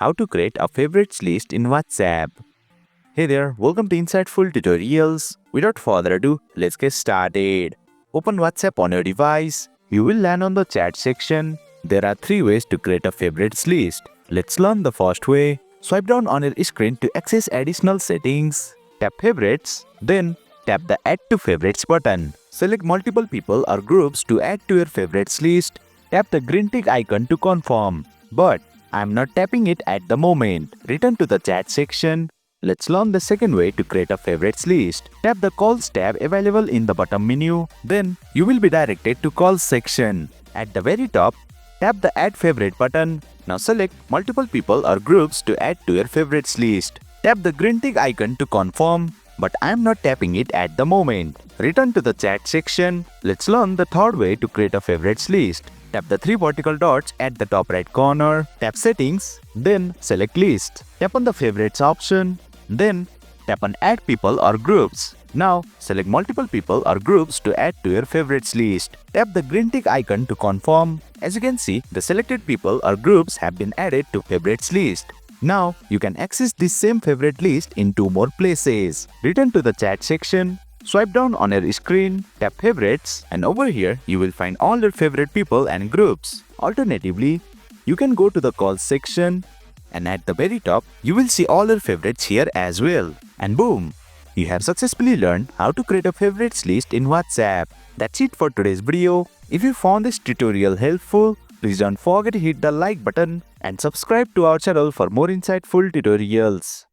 how to create a favorites list in WhatsApp. Hey there, welcome to Insightful Tutorials. Without further ado, let's get started. Open WhatsApp on your device. You will land on the chat section. There are 3 ways to create a favorites list. Let's learn the first way. Swipe down on your screen to access additional settings. Tap Favorites, then tap the Add to Favorites button. Select multiple people or groups to add to your favorites list. Tap the green tick icon to confirm. But I'm not tapping it at the moment. Return to the chat section. Let's learn the second way to create a favorites list. Tap the Calls tab available in the bottom menu. Then you will be directed to Calls section. At the very top, tap the Add Favorite button. Now select multiple people or groups to add to your favorites list. Tap the green tick icon to confirm, but I am not tapping it at the moment. Return to the chat section. Let's learn the third way to create a favorites list. Tap the 3 vertical dots at the top right corner. Tap Settings, then select List. Tap on the Favorites option, then tap on Add People or Groups. Now select multiple people or groups to add to your favorites list. Tap the green tick icon to confirm. As you can see, the selected people or groups have been added to favorites list. Now you can access this same favorite list in 2 more places. Return to the chat section. Swipe down on your screen, tap Favorites, and over here you will find all your favorite people and groups. Alternatively, you can go to the Calls section, and at the very top you will see all your favorites here as well. And boom! You have successfully learned how to create a favorites list in WhatsApp. That's it for today's video. If you found this tutorial helpful, please don't forget to hit the like button and subscribe to our channel for more insightful tutorials.